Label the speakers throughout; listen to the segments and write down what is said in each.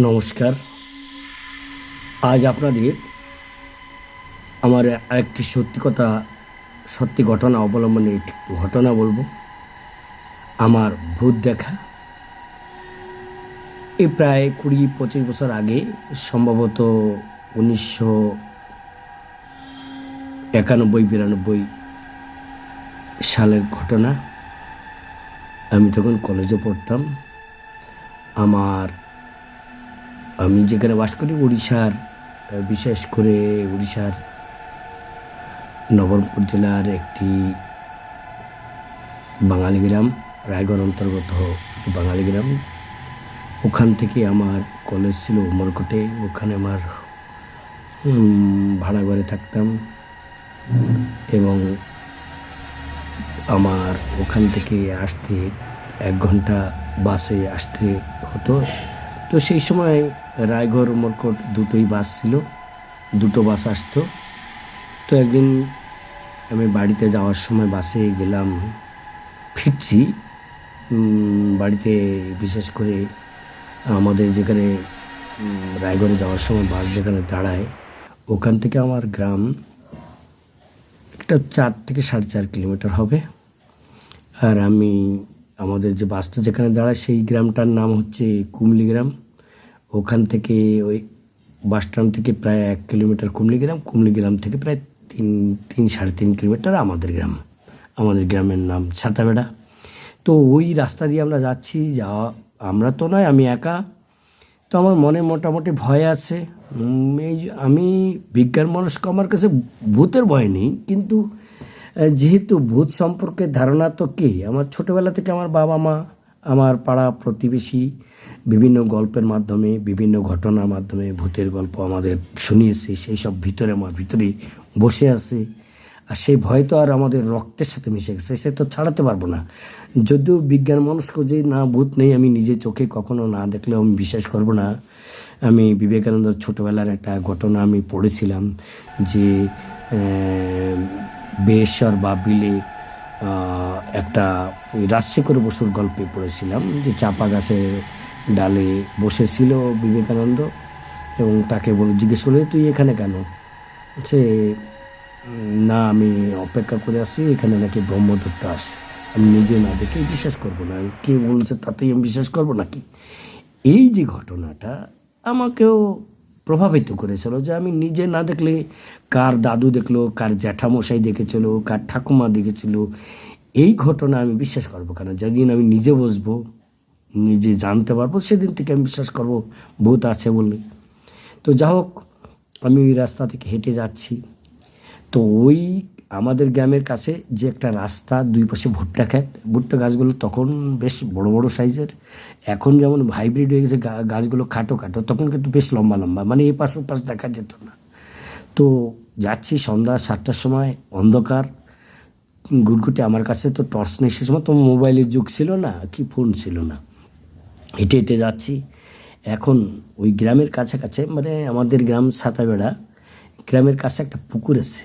Speaker 1: নমস্কার। আজ আপনাদের আমার আরেকটি সত্যি ঘটনা অবলম্বনে একটি ঘটনা বলবো। আমার ভূত দেখা এই প্রায় 20-25 বছর আগে, সম্ভবত 1991-92 সালের ঘটনা। আমি তখন কলেজে পড়তাম। আমার আমি যেখানে বাস করি উড়িষ্যার, বিশেষ করে উড়িষ্যার নবরঙ্গপুর জেলার একটি বাঙালি গ্রাম, রায়গড় অন্তর্গত একটি বাঙালি গ্রাম। ওখান থেকে আমার কলেজ ছিল উমরকোটে। ওখানে আমার ভাড়া ঘরে থাকতাম এবং আমার ওখান থেকে আসতে 1 ঘন্টা বাসে আসতে হতো। তো সেই সময় রায়গড় উমরকোট দুটোই বাস ছিল, দুটো বাস আসতো। তো একদিন আমি বাড়িতে যাওয়ার সময় বাসে গেলাম, ফিরছি বাড়িতে। বিশেষ করে আমাদের যেখানে রায়গড়ে যাওয়ার সময় বাস যেখানে দাঁড়ায়, ওখান থেকে আমার গ্রাম একটা 4 থেকে 4.5 কিলোমিটার হবে। আর আমাদের যে বাসটা যেখানে দাঁড়ায় সেই গ্রামটার নাম হচ্ছে কুমলি গ্রাম। ওখান থেকে ওই বাস স্ট্যান্ড থেকে প্রায় 1 কিলোমিটার কুমলি গ্রাম, কুমলি গ্রাম থেকে প্রায় 3-3.5 কিলোমিটার আমাদের গ্রাম। আমাদের গ্রামের নাম ছাতাবেড়া। তো ওই রাস্তা দিয়ে আমরা যাচ্ছি, আমরা তো নয়, আমি একা। তো আমার মনে মোটামুটি ভয় আছে। আমি বিজ্ঞান মনস্ক, আমার কাছে ভূতের ভয় নেই, কিন্তু যেহেতু ভূত সম্পর্কে ধারণা তো আমার ছোটোবেলা থেকে আমার বাবা মা, আমার পাড়া প্রতিবেশী বিভিন্ন গল্পের মাধ্যমে, বিভিন্ন ঘটনার মাধ্যমে ভূতের গল্প আমাদের শুনিয়েছে। সেই সব আমার ভিতরে বসে আছে। আর সেই ভয় তো আর আমাদের রক্তের সাথে মিশে গেছে, সে তো ছাড়াতে পারবো না। যদিও বিজ্ঞান মনস্ক যে না, ভূত নেই, আমি নিজে চোখে কখনো না দেখলেও আমি বিশ্বাস করব না। আমি বিবেকানন্দর ছোটোবেলার একটা ঘটনা আমি পড়েছিলাম যে বেশ্বর বা বিলে একটা ওই রাজশেখর বসুর গল্পে পড়েছিলাম যে চাপা গাছের ডালে বসেছিল বিবেকানন্দ এবং তাকে জিজ্ঞেস করলে, তুই এখানে কেন? সে না, আমি অপেক্ষা করে আসি, এখানে নাকি ব্রহ্মদত্ত আসে। আমি নিজে না দেখে বিশ্বাস করব না, কে বলছে তাতেই আমি বিশ্বাস করব নাকি? এই যে ঘটনাটা আমাকেও প্রভাবিত করেছিল, যে আমি নিজে না দেখলে কার দাদু দেখলো, কার জ্যাঠামশাই দেখেছিল, কার ঠাকুমা দেখেছিল, এই ঘটনা আমি বিশ্বাস করবো কেন? যেদিন আমি নিজে বসবো, নিজে জানতে পারবো, সেদিন থেকে আমি বিশ্বাস করবো ভূত আছে বলে। তো যা হোক, আমি ওই রাস্তা থেকে হেঁটে যাচ্ছি। তো ওই আমাদের গ্রামের কাছে যে একটা রাস্তা, দুই পাশে ভুট্টা ক্ষেত, ভুট্টা গাছগুলো তখন বেশ বড় বড় সাইজের। এখন যেমন হাইব্রিড হয়ে গেছে গাছগুলো খাটো খাটো, তখন কিন্তু বেশ লম্বা লম্বা, মানে এ পাশ ও পাশ দেখা যেত না। তো যাচ্ছি সন্ধ্যা 7টার সময়, অন্ধকার গুটগুটে। আমার কাছে তো টর্চ নেই, সে সময় তো মোবাইলের যুগ ছিল না, কি ফোন ছিল না। হেঁটে হেঁটে যাচ্ছি। এখন ওই গ্রামের কাছাকাছি, মানে আমাদের গ্রাম ছাতাবেড়া, গ্রামের কাছে একটা পুকুর আছে।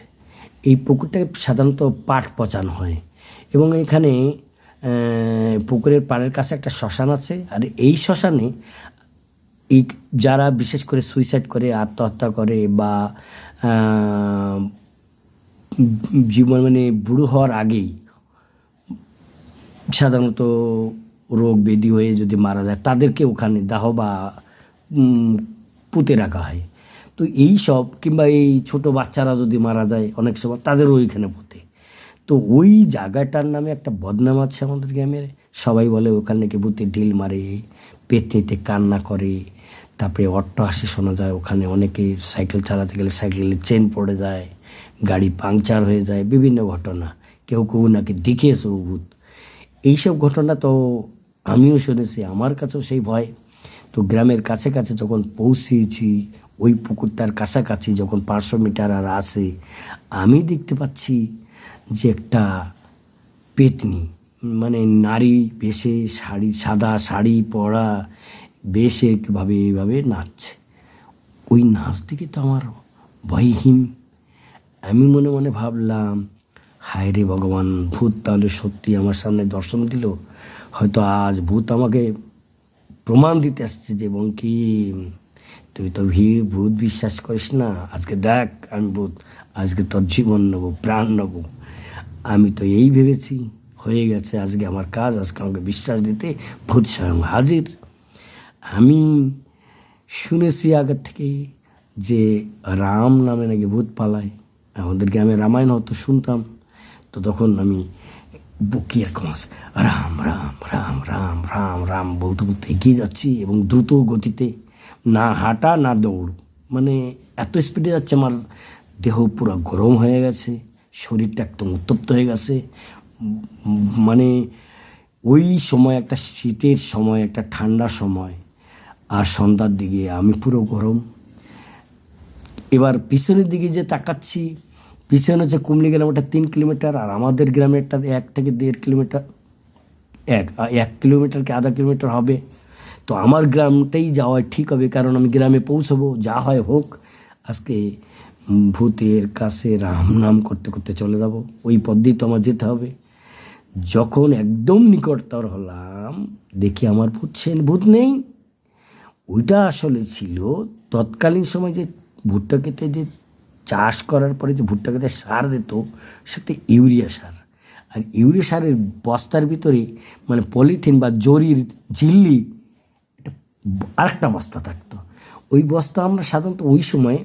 Speaker 1: এই পুকুরটাকে সাধারণত পাট পচানো হয় এবং এখানে পুকুরের পাড়ের কাছে একটা শ্মশান আছে। আর এই শ্মশানে এই যারা বিশেষ করে সুইসাইড করে, আত্মহত্যা করে বা জীবন মানে বুড়ো হওয়ার আগেই সাধারণত রোগ ব্যাধি হয়ে যদি মারা যায়, তাদেরকে ওখানে দাহ বা পুঁতে রাখা হয়। তো এই সব, কিংবা এই ছোট বাচ্চারা যদি মারা যায় অনেক সময়, তাদেরও ওইখানে পুঁতে। তো ওই জায়গাটার নামে একটা বদনাম আছে আমাদের গ্রামের। সবাই বলে ওখানে নাকি ভূতে ঢিল মারে, পেতনিতে কান্না করে, তারপরে অট্টহাসি শোনা যায় ওখানে। অনেকে সাইকেল চালাতে গেলে সাইকেলের চেন পড়ে যায়, গাড়ি পাংচার হয়ে যায়, বিভিন্ন ঘটনা। কেউ কেউ নাকি দেখিয়েছে ভূত। এইসব ঘটনা তো আমিও শুনেছি, আমার কাছেও সেই ভয়। তো গ্রামের কাছে কাছে যখন পৌঁছেছি, ওই পুকুরটার কাছাকাছি যখন 500 মিটার আর আছে, আমি দেখতে পাচ্ছি যে একটা পেতনি, মানে নারী বেশে, সাদা শাড়ি পরা, বেশে ভাবে এইভাবে নাচছে। ওই নাচ দেখে তো আমার ভয়হীন। আমি মনে মনে ভাবলাম, হায় রে ভগবান, ভূত তাহলে সত্যি আমার সামনে দর্শন দিল। হয়তো আজ ভূত আমাকে প্রমাণ দিতে আসছে যে বঙ্কিম, তুই তো ভূত বিশ্বাস করিস না, আজকে দেখ আমি ভূত, আজকে তোর জীবন নেবো, প্রাণ নেবো। আমি তো এই ভেবেছি, হয়ে গেছে, আজকে আমার কাজ, আজকে আমাকে বিশ্বাস দিতে ভূত স্বয়ং হাজির। আমি শুনেছি আগের থেকে যে রাম নামে নাকি ভূত পালায়, আমাদের গ্রামে রামায়ণ হতো, শুনতাম। তো তখন আমি বকি এরকম আছে, রাম রাম রাম রাম রাম রাম বলতে বলতে এগিয়ে যাচ্ছি, এবং দ্রুত গতিতে, না হাঁটা না দৌড়, মানে এত স্পিডে যাচ্ছে, আমার দেহ পুরো গরম হয়ে গেছে, শরীরটা একদম উত্তপ্ত হয়ে গেছে। মানে ওই সময় একটা শীতের সময়, একটা ঠান্ডার সময়, আর সন্ধ্যার দিকে আমি পুরো গরম। এবার পিছনের দিকে যে তাকাচ্ছি, পিছনে হচ্ছে কুমলি গ্রাম, ওটা 3 কিলোমিটার, আর আমাদের গ্রামে একটা 1 থেকে 1.5 কিলোমিটার, 1 কিলোমিটার কি আধা কিলোমিটার হবে। তো আমার গ্রামটাই যাওয়াই ঠিক হবে, কারণ আমি গ্রামে পৌঁছবো, যা হয় হোক। আজকে ভূতের কাছে রাম নাম করতে করতে চলে যাব, ওই পথ দিয়ে তো আমার যেতে হবে। যখন একদম নিকটতর হলাম, দেখি আমার ভূত নেই। ওইটা আসলে ছিল তৎকালীন সময় যে ভুট্টা খেতে যে চাষ করার পরে যে ভুট্টা খেতে সার দিত, সেটা ইউরিয়া সার। আর ইউরিয়া সারের বস্তার ভিতরে, মানে পলিথিন বা জরির ঝিল্লি, এটা আরেকটা বস্তা থাকতো। ওই বস্তা আমরা সাধারণত ওই সময়,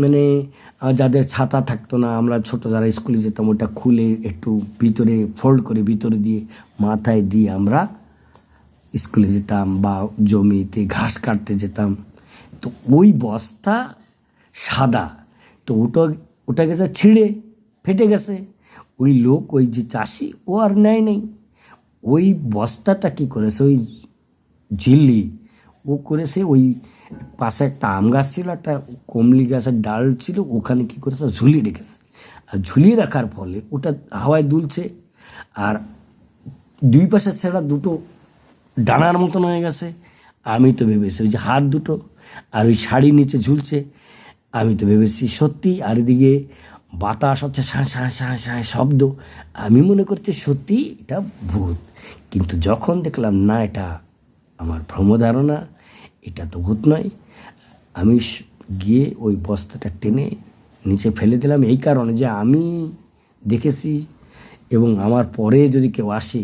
Speaker 1: মানে যাদের ছাতা থাকতো না, আমরা ছোট যারা স্কুলে যেতাম, ওটা খুলে একটু ভিতরে ফোল্ড করে ভিতরে দিয়ে মাথায় দিয়ে আমরা স্কুলে যেতাম বা জমিতে ঘাস কাটতে যেতাম। তো ওই বস্তা সাদা, তো ওটা গেছে ছিঁড়ে, ফেটে গেছে। ওই লোক, ওই যে চাষি, ও আর নেয় নেই। ওই বস্তাটা কী করেছে, ওই ঝিল্লি ও করেছে, ওই পাশে একটা আম গাছ ছিল, একটা কমলি গাছের ডাল ছিল, ওখানে কী করেছে, ঝুলিয়ে রেখেছে। আর ঝুলিয়ে রাখার ফলে ওটা হাওয়ায় দুলছে, আর দুই পাশে ছেঁড়া দুটো ডানার মতন হয়ে গেছে। আমি তো ভেবেছি ওই যে হাত দুটো, আর ওই শাড়ি নিচে ঝুলছে, আমি তো ভেবেছি সত্যি। আর এদিকে বাতাস হচ্ছে শাঁ শাঁ শাঁ শাঁ শব্দ, আমি মনে করছি সত্যি এটা ভূত। কিন্তু যখন দেখলাম না, এটা আমার ভ্রমধারণা, এটা তো ভূত নয়, আমি গিয়ে ওই বস্তাটা টেনে নিচে ফেলে দিলাম, এই কারণে যে আমি দেখেছি, এবং আমার পরে যদি কেউ আসে,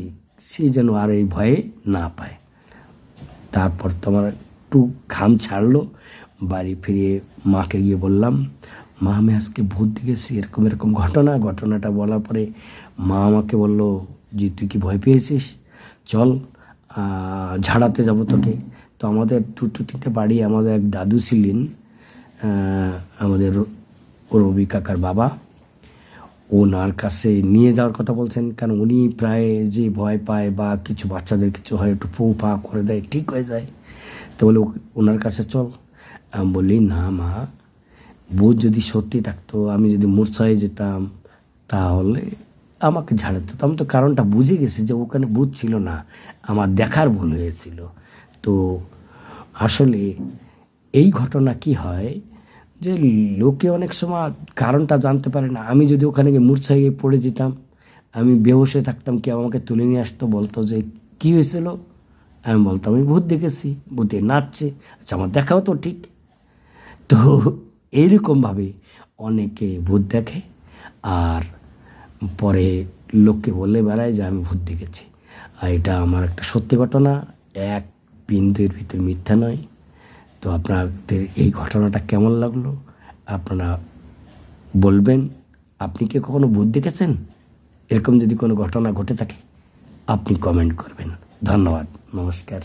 Speaker 1: সে যেন আর এই ভয়ে না পায়। তারপর তোমার একটু ঘাম ছাড়লো, বাড়ি ফিরে মাকে গিয়ে বললাম, মা আমি আজকে ভূত দেখেছি, এরকম এরকম ঘটনাটা বলার পরে মা আমাকে বললো যে তুই কি ভয় পেয়েছিস, চল ঝাড়াতে যাব তোকে। তো আমাদের 2-3টে বাড়ি, আমাদের এক দাদু ছিলেন, আমাদের রবি কাকার বাবা, ওনার কাছে নিয়ে যাওয়ার কথা বলছেন, কারণ উনি প্রায় যে ভয় পায় বা কিছু বাচ্চাদের কিছু হয়, একটু ফু ফা করে দেয়, ঠিক হয়ে যায়। তো বলে ওনার কাছে চল। আমি বললি না মা, ভূত যদি সত্যি থাকতো, আমি যদি মূর্ছায় যেতাম, তাহলে আমাকে ঝাড়াতে হতো। আমি তো কারণটা বুঝে গেছি যে ওখানে ভূত ছিল না, আমার দেখার ভুল হয়েছিল। তো আসলে এই ঘটনা কি হয় যে লোকে অনেক সময় কারণটা জানতে পারে না। আমি যদি ওখানে গিয়ে মূর্ছায় গিয়ে পড়ে যেতাম, আমি বেহুশ হয়ে থাকতাম, কেউ আমাকে তুলে নিয়ে আসতো, বলতো যে কী হয়েছিল, আমি বলতাম আমি ভূত দেখেছি, ভূতে নাচছে, আচ্ছা আমার দেখাও তো ঠিক। তো এইরকমভাবে অনেকে ভূত দেখে, আর পরে লোককে বলে বেড়ায় যে আমি ভূত দেখেছি। আর এটা আমার একটা সত্যি ঘটনা, এক বিন্দুর ভিতর মিথ্যা নয়। তো আপনাদের এই ঘটনাটা কেমন লাগলো আপনারা বলবেন। আপনি কি কখনো ভূত দেখেছেন? এরকম যদি কোনো ঘটনা ঘটে থাকে, আপনি কমেন্ট করবেন। ধন্যবাদ, নমস্কার।